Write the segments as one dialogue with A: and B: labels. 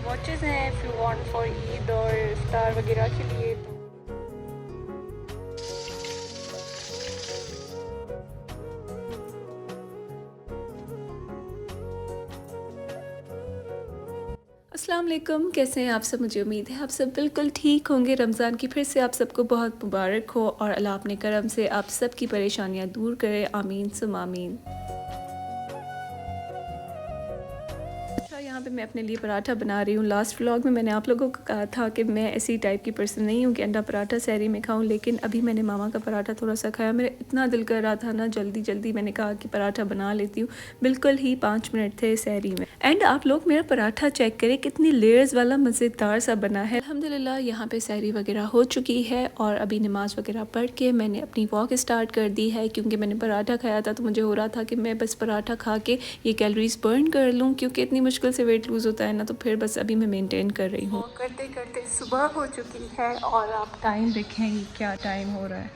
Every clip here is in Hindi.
A: वॉचेस हैं if you want for Eid और इफ्तार वगैरह के लिए। तो अस्सलाम वालेकुम, कैसे हैं आप सब। मुझे उम्मीद है आप सब बिल्कुल ठीक होंगे। रमज़ान की फिर से आप सबको बहुत मुबारक हो और अल्लाह अपने करम से आप सब की परेशानियां दूर करे। आमीन सुम आमीन। अच्छा, यहाँ पे मैं अपने लिए पराठा बना रही हूँ। लास्ट व्लॉग में मैंने आप लोगों को कहा था कि मैं ऐसी टाइप की पर्सन नहीं हूँ कि अंडा पराठा सहरी में खाऊं, लेकिन अभी मैंने मामा का पराठा थोड़ा सा खाया। मेरा इतना दिल कर रहा था ना, जल्दी जल्दी मैंने कहा कि पराठा बना लेती हूँ। बिल्कुल ही 5 मिनट थे सहरी में। एंड आप लोग मेरा पराठा चेक करें, कितनी लेयर्स वाला मज़ेदार सा बना है। अल्हम्दुलिल्लाह यहाँ पे सहरी वगैरह हो चुकी है और अभी नमाज़ वगैरह पढ़ के मैंने अपनी वॉक स्टार्ट कर दी है, क्योंकि मैंने पराठा खाया था तो मुझे हो रहा था कि मैं बस पराठा खा के ये कैलोरीज बर्न कर लूँ, क्योंकि इतनी मुश्किल से वेट लूज़ होता है ना। तो फिर बस अभी मैं मेंटेन कर रही हूँ। करते करते सुबह हो चुकी है और आप टाइम देखें क्या टाइम हो रहा है।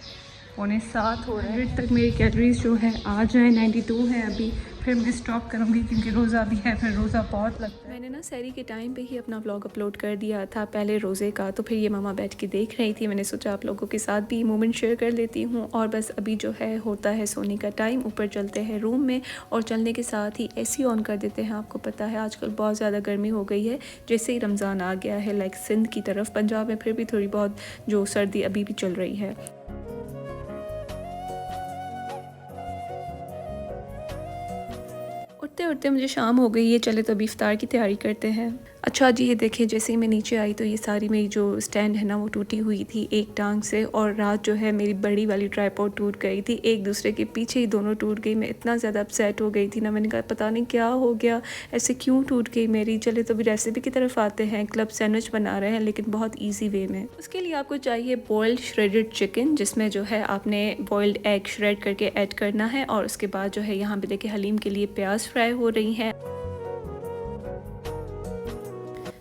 A: 6:45 हो रहा है। 100 तक मेरी कैलोरीज जो है आ जाए, 92 है अभी, फिर मैं स्टॉप करूँगी क्योंकि रोज़ा भी है, फिर रोज़ा बहुत लगता है। मैंने ना सहरी के टाइम पे ही अपना व्लॉग अपलोड कर दिया था पहले रोज़े का, तो फिर ये मामा बैठ के देख रही थी। मैंने सोचा आप लोगों के साथ भी मोमेंट शेयर कर लेती हूँ। और बस अभी जो है होता है सोने का टाइम, ऊपर चलते हैं रूम में और चलने के साथ ही एसी ऑन कर देते हैं। आपको पता है आजकल बहुत ज़्यादा गर्मी हो गई है, जैसे ही रमज़ान आ गया है। लाइक सिंध की तरफ, पंजाब में फिर भी थोड़ी बहुत जो सर्दी अभी भी चल रही है। उठते उठते मुझे शाम हो गई है। चले तो अभी इफ्तार की तैयारी करते हैं। अच्छा जी, ये देखिए जैसे ही मैं नीचे आई तो ये सारी मेरी जो स्टैंड है ना वो टूटी हुई थी एक टांग से, और रात जो है मेरी बड़ी वाली ट्राइपॉड टूट गई थी। एक दूसरे के पीछे ही दोनों टूट गई। मैं इतना ज़्यादा अपसेट हो गई थी ना, मैंने कहा पता नहीं क्या हो गया, ऐसे क्यों टूट गई मेरी। चले तो अभी रेसिपी की तरफ आते हैं। क्लब सैंडविच बना रहे हैं लेकिन बहुत ईजी वे में। उसके लिए आपको चाहिए बॉइल्ड श्रेडेड चिकन, जिसमें जो है आपने बॉइल्ड एग श्रेड करके ऐड करना है। और उसके बाद जो है यहाँ पे देखिए हलीम के लिए प्याज फ्राई हो रही हैं।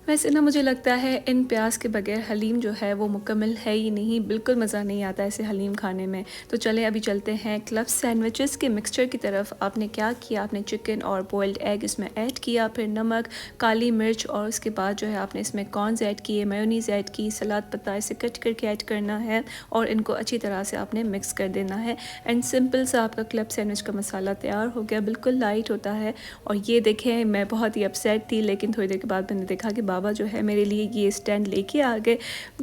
A: वैसे ना मुझे लगता है इन प्याज के बगैर हलीम जो है वो मुकम्मल है ही नहीं, बिल्कुल मज़ा नहीं आता ऐसे हलीम खाने में। तो चले अभी चलते हैं क्लब सैंडविचेस के मिक्सचर की तरफ। आपने क्या किया, आपने चिकन और बॉइल्ड एग इसमें ऐड किया, फिर नमक, काली मिर्च, और उसके बाद जो है आपने इसमें कॉर्नस ऐड किए, मेयोनीज़ ऐड की, सलाद पत्ता इसे कट करके ऐड करना है और इनको अच्छी तरह से आपने मिक्स कर देना है। एंड सिंपल सा आपका क्लब सैंडविच का मसाला तैयार हो गया, बिल्कुल लाइट होता है। और ये देखें मैं बहुत ही अपसेट थी, लेकिन थोड़ी देर के बाद मैंने देखा कि बाबा जो है मेरे लिए ये स्टैंड लेके आ गए।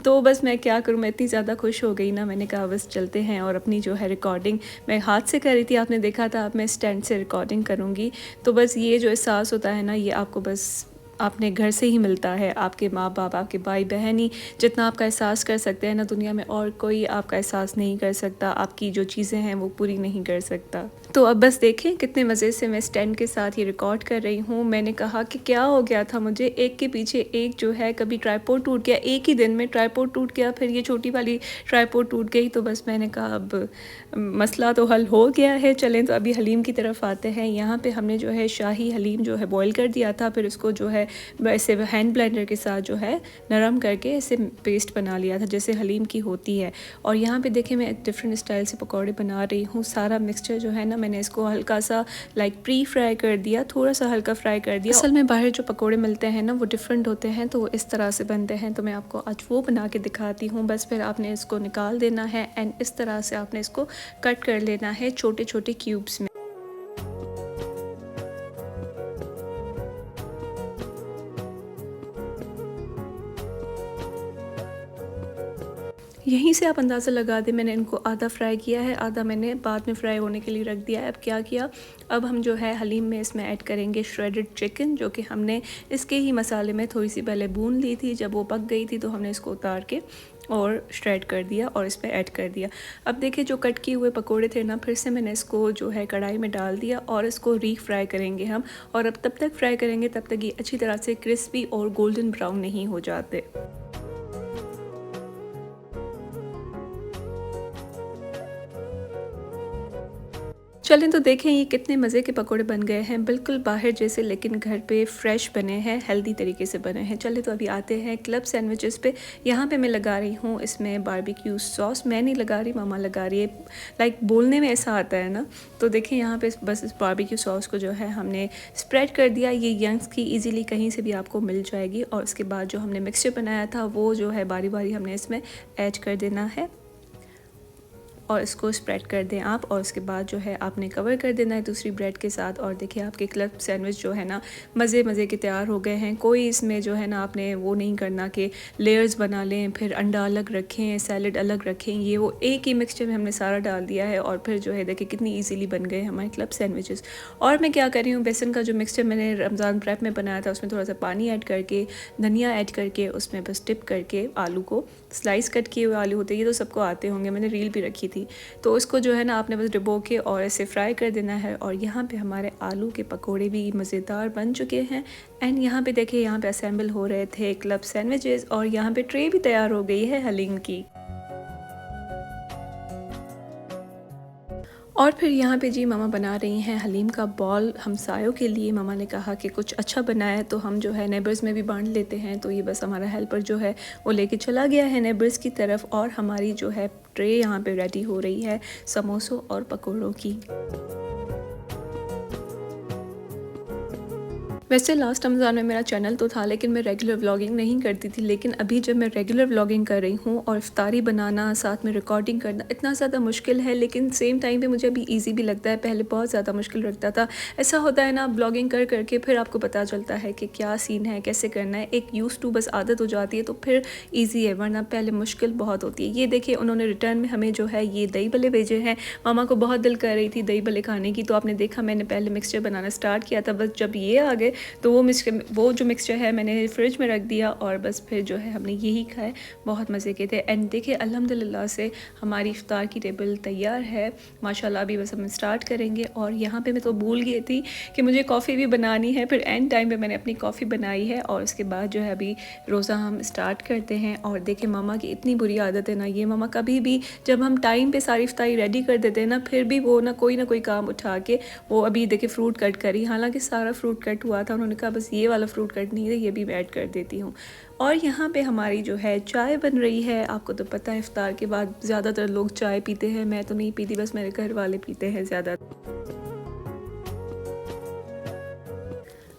A: तो बस मैं क्या करूँ, मैं इतनी ज़्यादा खुश हो गई ना, मैंने कहा बस चलते हैं। और अपनी जो है रिकॉर्डिंग मैं हाथ से कर रही थी, आपने देखा था, अब मैं स्टैंड से रिकॉर्डिंग करूँगी। तो बस ये जो एहसास होता है ना, ये आपको बस अपने घर से ही मिलता है। आपके माँ बाप, आपके भाई बहन ही जितना आपका एहसास कर सकते हैं ना, दुनिया में और कोई आपका एहसास नहीं कर सकता। आपकी जो चीज़ें हैं वो पूरी नहीं कर सकता। तो अब बस देखें कितने मज़े से मैं स्टैंड के साथ ये रिकॉर्ड कर रही हूँ। मैंने कहा कि क्या हो गया था मुझे, एक के पीछे एक जो है, कभी ट्राइपॉड टूट गया, एक ही दिन में ट्राइपॉड टूट गया, फिर ये छोटी वाली ट्राइपॉड टूट गई। तो बस मैंने कहा अब मसला तो हल हो गया है। चलें तो अभी हलीम की तरफ आते हैं। यहाँ पे हमने जो है शाही हलीम जो है बॉईल कर दिया था, फिर उसको जो है वैसे हैंड ब्लेंडर के साथ जो है नरम करके ऐसे पेस्ट बना लिया था जैसे हलीम की होती है। और यहाँ पे देखें मैं डिफरेंट स्टाइल से पकौड़े बना रही हूँ। सारा मिक्सचर जो है ना, मैंने इसको हल्का सा लाइक प्री फ्राई कर दिया, थोड़ा सा हल्का फ्राई कर दिया। असल में बाहर जो पकौड़े मिलते हैं ना वो डिफरेंट होते हैं, तो वो इस तरह से बनते हैं। तो मैं आपको आज वो बना के दिखाती हूँ। बस फिर आपने इसको निकाल देना है एंड इस तरह से आपने इसको कट कर लेना है छोटे छोटे क्यूब्स में। यहीं से आप अंदाज़ा लगा दें, मैंने इनको आधा फ्राई किया है, आधा मैंने बाद में फ्राई होने के लिए रख दिया है। अब क्या किया, अब हम जो है हलीम में इसमें ऐड करेंगे श्रेडेड चिकन, जो कि हमने इसके ही मसाले में थोड़ी सी पहले भून ली थी। जब वो पक गई थी तो हमने इसको उतार के और श्रेड कर दिया और इस पर ऐड कर दिया। अब देखिए जो कट किए हुए पकोड़े थे ना, फिर से मैंने इसको जो है कढ़ाई में डाल दिया और इसको री-फ्राई करेंगे हम। और अब तब तक फ्राई करेंगे तब तक ये अच्छी तरह से क्रिस्पी और गोल्डन ब्राउन नहीं हो जाते। चलें तो देखें ये कितने मज़े के पकोड़े बन गए हैं, बिल्कुल बाहर जैसे लेकिन घर पे फ्रेश बने हैं, हेल्दी तरीके से बने हैं। चलें तो अभी आते हैं क्लब सैंडविचेस पे। यहाँ पे मैं लगा रही हूँ इसमें बारबेक्यू सॉस। मैं नहीं लगा रही, मामा लगा रही है। लाइक बोलने में ऐसा आता है ना। तो देखें यहाँ पे बस इस बारबेक्यू सॉस को जो है हमने स्प्रेड कर दिया। ये यंग्स की ईजिली कहीं से भी आपको मिल जाएगी। और उसके बाद जो हमने मिक्सचर बनाया था वो जो है बारी बारी हमने इसमें ऐड कर देना है और इसको स्प्रेड कर दें आप। और उसके बाद जो है आपने कवर कर देना है दूसरी ब्रेड के साथ। और देखिए आपके क्लब सैंडविच जो है ना मज़े मज़े के तैयार हो गए हैं। कोई इसमें जो है ना आपने वो नहीं करना कि लेयर्स बना लें, फिर अंडा अलग रखें, सैलड अलग रखें। ये वो एक ही मिक्सचर में हमने सारा डाल दिया है और फिर जो है देखिए कितनी ईजीली बन गए हमारे क्लब सैंडविचेस। और मैं क्या कर रही हूँ, बेसन का जो मिक्सचर मैंने रमज़ान प्रेप में बनाया था उसमें थोड़ा सा पानी ऐड करके, धनिया ऐड करके, उसमें बस टिप करके आलू को, स्लाइस कट किए हुए आलू होते हैं, ये तो सबको आते होंगे, मैंने रील भी रखी थी। तो उसको जो है ना आपने बस डुबो के और ऐसे फ्राई कर देना है। और यहाँ पे हमारे आलू के पकोड़े भी मज़ेदार बन चुके हैं। एंड यहाँ पे देखिए यहाँ पे असेंबल हो रहे थे क्लब सैंडविचेस और यहाँ पे ट्रे भी तैयार हो गई है हलीम की। और फिर यहाँ पे जी मामा बना रही हैं हलीम का बॉल हमसायों के लिए। मामा ने कहा कि कुछ अच्छा बनाया तो हम जो है नेबर्स में भी बांट लेते हैं। तो ये बस हमारा हेल्पर जो है वो लेके चला गया है नेबर्स की तरफ। और हमारी जो है ट्रे यहाँ पे रेडी हो रही है समोसों और पकौड़ों की। वैसे लास्ट रमज़ान में मेरा चैनल तो था लेकिन मैं रेगुलर व्लॉगिंग नहीं करती थी। लेकिन अभी जब मैं रेगुलर व्लॉगिंग कर रही हूँ और इफ्तारी बनाना साथ में रिकॉर्डिंग करना इतना ज़्यादा मुश्किल है, लेकिन सेम टाइम पे मुझे अभी इजी भी लगता है। पहले बहुत ज़्यादा मुश्किल लगता था। ऐसा होता है ना ब्लॉगिंग कर करके फिर आपको पता चलता है कि क्या सीन है, कैसे करना है। एक यूज़ टू बस आदत हो जाती है तो फिर ईजी है, वरना पहले मुश्किल बहुत होती है। ये देखिए उन्होंने रिटर्न में हमें जो है ये दही भल्ले भेजे हैं। मामा को बहुत दिल कर रही थी दही भल्ले खाने की, तो आपने देखा मैंने पहले मिक्सचर बनाना स्टार्ट किया था। बस जब ये आ गए तो वो जो मिक्सचर है मैंने फ्रिज में रख दिया और बस फिर जो है हमने यही खाए। बहुत मज़े के थे। एंड देखिए अल्हम्दुलिल्लाह से हमारी इफ्तार की टेबल तैयार है माशाल्लाह। अभी बस हम स्टार्ट करेंगे। और यहाँ पे मैं तो भूल गई थी कि मुझे कॉफ़ी भी बनानी है। फिर एंड टाइम पे मैंने अपनी कॉफ़ी बनाई है और उसके बाद जो है अभी रोज़ा हम स्टार्ट करते हैं। और देखिए मामा की इतनी बुरी आदत है ना, ये मामा कभी भी जब हम टाइम पे सारी इफ्तारी रेडी कर देते हैं ना फिर भी वो ना कोई काम उठा के वो अभी देखिए फ्रूट कट करी, हालांकि सारा फ्रूट कट हुआ था। उन्होंने कहा बस ये वाला फ्रूट कट नहीं है, ये भी ऐड कर देती हूँ। और यहाँ पे हमारी जो है चाय बन रही है। आपको तो पता है इफ्तार के बाद ज़्यादातर लोग चाय पीते हैं, मैं तो नहीं पीती, बस मेरे घर वाले पीते हैं ज़्यादा।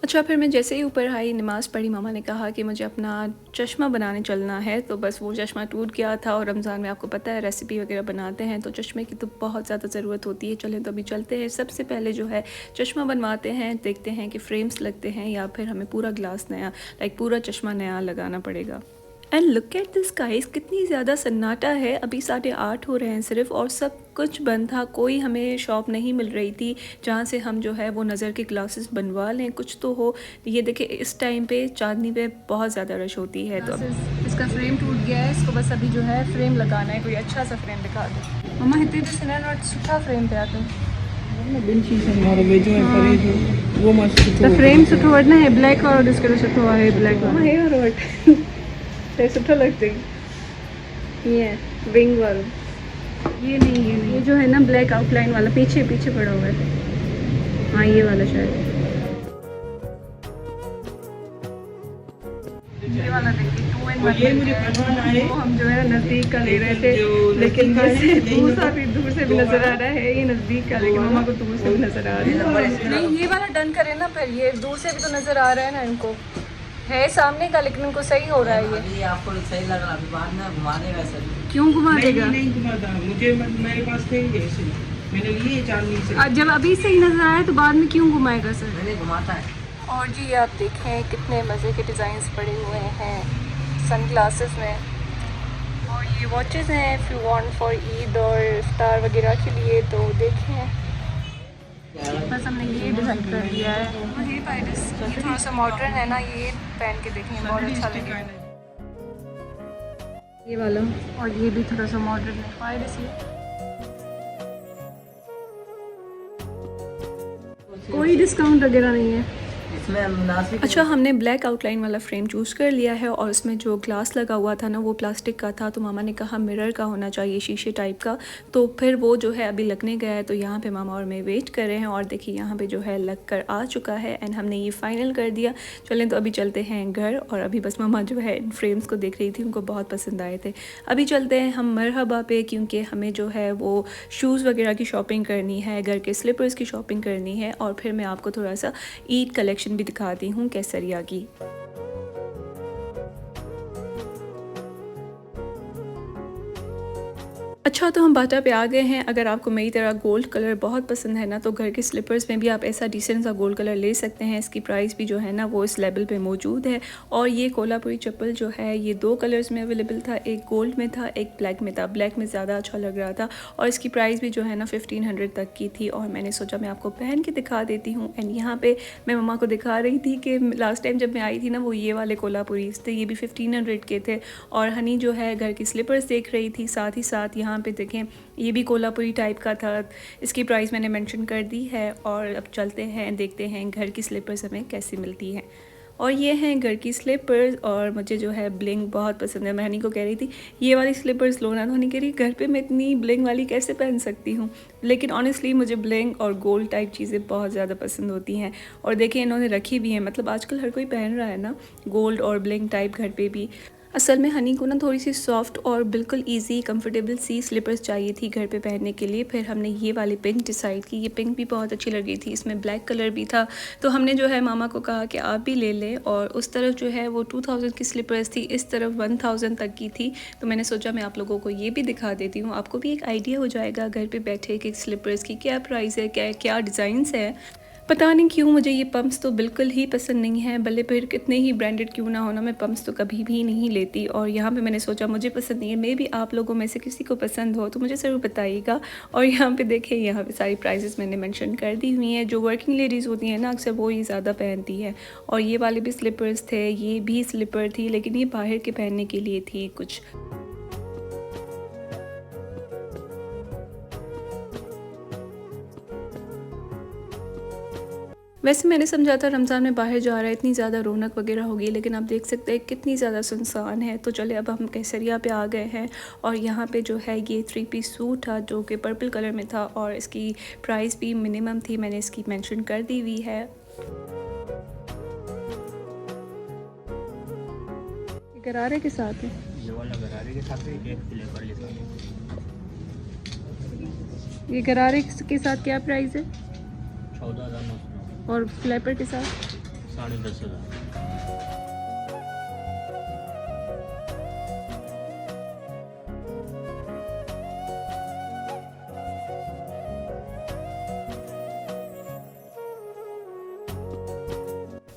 A: अच्छा फिर मैं जैसे ही ऊपर आई नमाज़ पढ़ी, मामा ने कहा कि मुझे अपना चश्मा बनाने चलना है। तो बस वो चश्मा टूट गया था और रमज़ान में आपको पता है रेसिपी वगैरह बनाते हैं तो चश्मे की तो बहुत ज़्यादा ज़रूरत होती है। चलें तो अभी चलते हैं। सबसे पहले जो है चश्मा बनवाते हैं, देखते हैं कि फ्रेम्स लगते हैं या फिर हमें पूरा ग्लास नया लाइक पूरा चश्मा नया लगाना पड़ेगा। And look at this guys, कितनी ज़्यादा सन्नाटा है। अभी 8:30 हो रहे हैं सिर्फ और सब कुछ बंद था। कोई हमें शॉप नहीं मिल रही थी जहाँ से हम जो है वो नज़र के ग्लासेस बनवा लें, कुछ तो हो। ये देखिए इस टाइम पे चांदनी पे बहुत ज़्यादा रश होती है। तो इसका फ्रेम टूट गया है, इसको बस अभी जो है फ्रेम लगाना है। कोई अच्छा सा फ्रेम दिखा दो मम्मा। हिते सुठा फ्रेम पे आता
B: वो मस्त
A: फ्रेम सुठो वठना है ब्लैक वारो, ॾिस सुठो आहे ब्लैक वारो। हे वारो वठ सुठो लगते ये विंग वाला। ये नहीं ये जो है ना ब्लैक आउटलाइन वाला पीछे पड़ा हुआ है। हाँ ये वाला शायद ये वाला देखिए 2 in 1
B: ये मुझे पसंद आए।
A: वो हम जो है नज़दीक का ले रहे थे लेकिन वैसे दूर से भी नज़र आ रहा है। ये नज़दीक का लेकिन मम्मा को दूर से भी नज़र आ रहा है। नहीं ये वाला डन करें ना, फिर ये दूर से भी तो नज़र आ रहा है ना, इनको है सामने का लेकिन उनको सही हो रहा है। ये
C: आपको सही लग रहा है, बाद में घुमा देगा सर।
A: क्यों घुमा देगा?
B: नहीं घुमाता मुझे, मेरे पास थे ऐसे मैंने लिए चांदनी से।
A: जब अभी सही नजर आया तो बाद में क्यों घुमाएगा सर?
C: मैंने घुमाता है।
A: और जी आप देखें कितने मज़े के डिज़ाइंस पड़े हुए हैं सन ग्लासेस में। और ये वॉचेस हैं if you want for Eid और इफ्तार वगैरह के लिए। तो देखें बस हमने ये डिज़ाइन कर दिया है। और ये पायरस ये थोड़ा सा मॉडर्न है ना, ये पहन के देखें बहुत अच्छा लगेगा ये वाला। और ये भी थोड़ा सा मॉडर्न है पायरस। ये कोई डिस्काउंट वगैरह नहीं है।
C: इसमें मुनासिब
A: अच्छा, हमने ब्लैक आउटलाइन वाला फ्रेम चूज़ कर लिया है और उसमें जो ग्लास लगा हुआ था ना वो प्लास्टिक का था, तो मामा ने कहा मिरर का होना चाहिए, शीशे टाइप का। तो फिर वो जो है अभी लगने गया है, तो यहाँ पे मामा और मैं वेट कर रहे हैं और देखिए यहाँ पे जो है लग कर आ चुका है एंड हमने ये फाइनल कर दिया। चलें तो अभी चलते हैं घर, और अभी बस मामा जो है इन फ्रेम्स को देख रही थी, उनको बहुत पसंद आए थे। अभी चलते हैं हम मरहबा पे, क्योंकि हमें जो है वो शूज़ वगैरह की शॉपिंग करनी है, घर के स्लीपर्स की शॉपिंग करनी है, और फिर मैं आपको थोड़ा सा ईद कलेक्शन भी दिखाती हूँ केसरिया की। अच्छा, तो हम बाटा पे आ गए हैं। अगर आपको मेरी तरह गोल्ड कलर बहुत पसंद है ना, तो घर के स्लीपर्स में भी आप ऐसा डिसेंट सा गोल्ड कलर ले सकते हैं। इसकी प्राइस भी जो है ना वो इस लेवल पे मौजूद है। और ये कोल्हापुरी चप्पल जो है ये 2 कलर्स में अवेलेबल था, एक गोल्ड में था, एक ब्लैक में था। ब्लैक में ज़्यादा अच्छा लग रहा था और इसकी प्राइस भी जो है ना 1500 तक की थी। और मैंने सोचा मैं आपको पहन के दिखा देती हूँ। एंड यहाँ पे मैं मम्मा को दिखा रही थी कि लास्ट टाइम जब मैं आई थी ना वो ये वाले कोल्हापुरी थे, ये भी 1500 के थे। और हनी जो है घर की स्लीपर्स देख रही थी, साथ ही साथ यहाँ पे देखें ये भी कोल्हापुरी टाइप का था। इसकी प्राइस मैंने मेंशन कर दी है। और अब चलते हैं, देखते हैं घर की स्लीपर्स हमें कैसी मिलती हैं। और ये हैं घर की स्लीपर्स, और मुझे जो है ब्लिंग बहुत पसंद है। मैं हनी को कह रही थी ये वाली स्लीपर्स लो ना, तो हनी कह रही घर पे मैं इतनी ब्लिंग वाली कैसे पहन सकती हूँ। लेकिन ऑनेस्टली मुझे ब्लिंग और गोल्ड टाइप चीज़ें बहुत ज़्यादा पसंद होती हैं। और देखिए इन्होंने रखी भी हैं, मतलब आजकल हर कोई पहन रहा है ना गोल्ड और ब्लिंग टाइप घर पे भी। असल में हनी को ना थोड़ी सी सॉफ्ट और बिल्कुल इजी कंफर्टेबल सी स्लीपर्स चाहिए थी घर पे पहनने के लिए। फिर हमने ये वाली पिंक डिसाइड की। ये पिंक भी बहुत अच्छी लग रही थी, इसमें ब्लैक कलर भी था। तो हमने जो है मामा को कहा कि आप भी ले लें। और उस तरफ जो है वो 2000 की स्लीपर्स थी, इस तरफ 1000 तक की थी। तो मैंने सोचा मैं आप लोगों को ये भी दिखा देती हूँ, आपको भी एक आइडिया हो जाएगा घर पर बैठे कि स्लीपर्स की क्या प्राइस है, क्या क्या डिज़ाइंस है। पता नहीं क्यों मुझे ये पम्प्स तो बिल्कुल ही पसंद नहीं है, भले फिर कितने ही ब्रांडेड क्यों ना हो ना, मैं पम्प्स तो कभी भी नहीं लेती। और यहाँ पे मैंने सोचा मुझे पसंद नहीं है, मे भी आप लोगों में से किसी को पसंद हो तो मुझे ज़रूर बताइएगा। और यहाँ पे देखें, यहाँ पे सारी प्राइसेस मैंने मेंशन कर दी हुई हैं। जो वर्किंग लेडीज़ होती हैं ना अक्सर वो ही ज़्यादा पहनती है। और ये वाले भी स्लीपर्स थे, ये भी स्लीपर थी, लेकिन ये बाहर के पहनने के लिए थी कुछ। वैसे मैंने समझा था रमज़ान में बाहर जा रहा है इतनी ज़्यादा रौनक वगैरह होगी, लेकिन आप देख सकते हैं कितनी ज़्यादा सुनसान है। तो चले अब हम केसरिया पे आ गए हैं। और यहाँ पे जो है ये 3 पीस सूट था जो कि पर्पल कलर में था, और इसकी प्राइस भी मिनिमम थी, मैंने इसकी मेंशन कर दी हुई है। गरारे के साथ है,
D: ये वाला गरारे के साथ है, एक फ्लेवर के साथ
A: ये गरारे के साथ क्या प्राइस है
D: 14,900
A: और फ्लैपर के साथ
D: 10,500।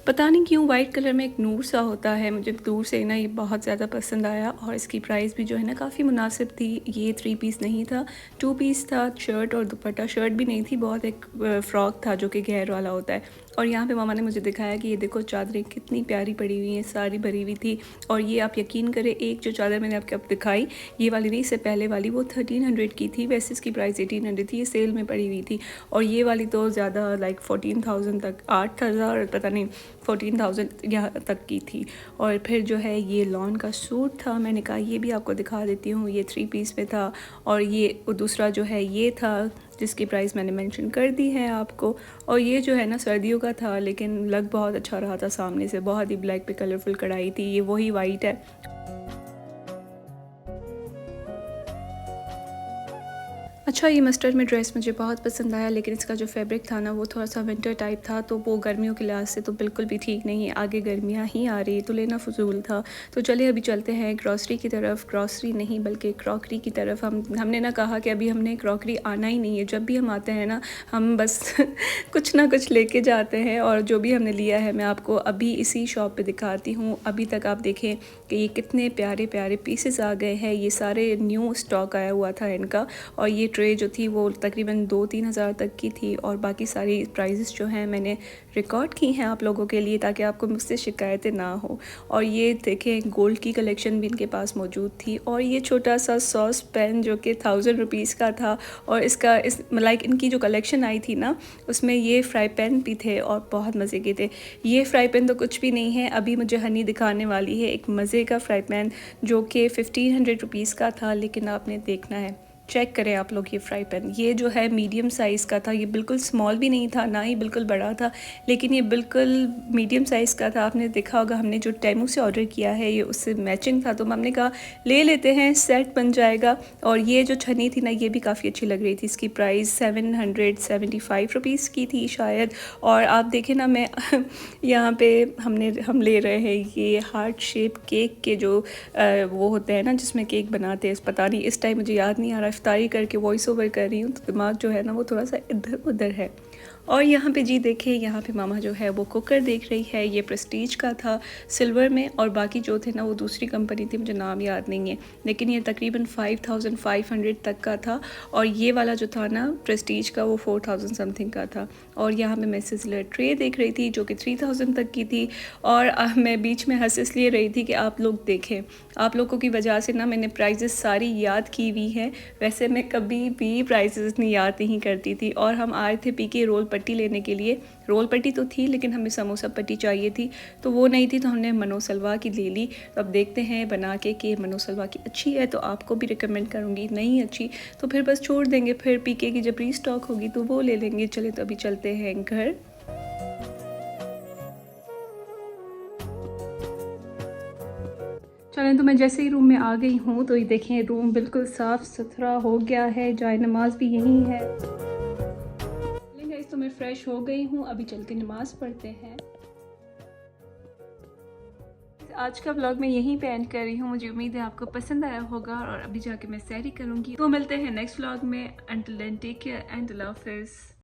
A: पता नहीं क्यों वाइट कलर में एक नूर सा होता है, मुझे दूर से ना ये बहुत ज़्यादा पसंद आया। और इसकी प्राइस भी जो है ना काफ़ी मुनासिब थी। ये 3 पीस नहीं था, 2 पीस था, शर्ट और दुपट्टा। शर्ट भी नहीं थी, बहुत एक फ़्रॉक था जो कि घेर वाला होता है। और यहाँ पे मामा ने मुझे दिखाया कि ये देखो चादरें कितनी प्यारी पड़ी हुई हैं, सारी भरी हुई थी। और ये आप यकीन करें, एक जो चादर मैंने आपको अब दिखाई, ये वाली नहीं, इससे पहले वाली, वो 1300 की थी। वैसे इसकी प्राइस 1800 थी, ये सेल में पड़ी हुई थी। और ये वाली तो ज़्यादा लाइक 14,000 तक, 8,000 पता नहीं 14,000 यहाँ तक की थी। और फिर जो है ये लॉन का सूट था, मैंने कहा ये भी आपको दिखा देती हूँ। ये 3 पीस में था। और ये दूसरा जो है ये था जिसकी प्राइस मैंने मेंशन कर दी है आपको। और ये जो है ना सर्दियों का था, लेकिन लग बहुत अच्छा रहा था सामने से, बहुत ही ब्लैक पे कलरफुल कढ़ाई थी। ये वही वाइट है। अच्छा, ये मस्टर्ड में ड्रेस मुझे बहुत पसंद आया, लेकिन इसका जो फैब्रिक था ना वो थोड़ा सा विंटर टाइप था, तो वो गर्मियों के लिहाज से तो बिल्कुल भी ठीक नहीं है। आगे गर्मियाँ ही आ रही, तो लेना फजूल था। तो चले अभी चलते हैं ग्रॉसरी की तरफ, ग्रॉसरी नहीं बल्कि क्रॉकरी की तरफ। हमने ना कहा कि अभी हमने क्रॉकरी आना ही नहीं है। जब भी हम आते हैं ना हम बस कुछ ना कुछ लेके जाते हैं। और जो भी हमने लिया है मैं आपको अभी इसी शॉप पर दिखाती हूँ। अभी तक आप देखें कि ये कितने प्यारे प्यारे पीसेस आ गए हैं। ये सारे न्यू स्टॉक आया हुआ था इनका। और ये ट्रे जो थी वो तकरीबन 2-3 हज़ार तक की थी, और बाकी सारी प्राइसेस जो हैं मैंने रिकॉर्ड की हैं आप लोगों के लिए ताकि आपको मुझसे शिकायतें ना हो। और ये देखें गोल्ड की कलेक्शन भी इनके पास मौजूद थी, और ये छोटा सा सॉस पैन जो कि 1000 रुपीज़ का था, और इसका लाइक इनकी जो कलेक्शन आई थी ना उसमें ये फ्राई पैन भी थे और बहुत मज़े के थे। ये फ्राई पैन तो कुछ भी नहीं है, अभी मुझे हनी दिखाने वाली है एक मज़े का फ्राई पैन जो कि 1500 रुपीज़ का था, लेकिन आपने देखना है, चेक करें आप लोग ये फ्राई पैन। ये जो है मीडियम साइज़ का था, ये बिल्कुल स्मॉल भी नहीं था ना ही बिल्कुल बड़ा था, लेकिन ये बिल्कुल मीडियम साइज़ का था। आपने देखा होगा हमने जो टेमू से ऑर्डर किया है ये उससे मैचिंग था, तो हमने कहा ले लेते हैं, सेट बन जाएगा। और ये जो छन्नी थी ना ये भी काफ़ी अच्छी लग रही थी, इसकी प्राइस 775 रुपीज़ की थी शायद। और आप देखें ना, मैं यहाँ पे हम ले रहे हैं ये हार्ट शेप केक के जो वो होते हैं ना जिसमें केक बनाते हैं, पता नहीं इस टाइम मुझे याद नहीं आ रहा, इफ्तारी करके वॉइस ओवर कर रही हूँ तो दिमाग जो है ना वो थोड़ा सा इधर उधर है। और यहाँ पे जी देखिए, यहाँ पे मामा जो है वो कुकर देख रही है, ये प्रेस्टीज का था सिल्वर में, और बाकी जो थे ना वो दूसरी कंपनी थी, मुझे नाम याद नहीं है, लेकिन ये तकरीबन 5500 तक का था। और ये वाला जो था ना प्रेस्टीज का वो 4000 समथिंग का था। और यहाँ पे मैं सिजलर ट्रे देख रही थी जो कि 3000 तक की थी। और मैं बीच में हंस इसलिए रही थी कि आप लोग देखें, आप लोगों की वजह से ना मैंने प्राइजेस सारी याद की हुई हैं। वैसे मैं कभी भी प्राइजेस इतनी याद नहीं करती थी। और हम आए थे पीके रोल पट्टी लेने के लिए, रोल पट्टी तो थी लेकिन हमें समोसा पट्टी चाहिए थी, तो वो नहीं थी, तो हमने मनोसलवा की ले ली। तो अब देखते हैं बना के कि मनोसलवा की अच्छी है तो आपको भी रिकमेंड करूँगी, नहीं अच्छी तो फिर बस छोड़ देंगे, फिर पीके की जब रीस्टॉक होगी तो वो ले लेंगे। चले तो अभी चलते हैं घर। चलें, तो मैं जैसे ही रूम में आ गई हूँ तो ये देखें रूम बिल्कुल साफ़ सुथरा हो गया है, जाए नमाज भी यहीं है। तो मैं फ़्रेश हो गई हूँ, अभी चल के नमाज़ पढ़ते हैं। आज का व्लॉग मैं यहीं पे एंड कर रही हूँ, मुझे उम्मीद है आपको पसंद आया होगा, और अभी जाके मैं सैरी करूँगी। तो मिलते हैं नेक्स्ट व्लॉग में। Until then take care and अल्लाह हाफ़िज़।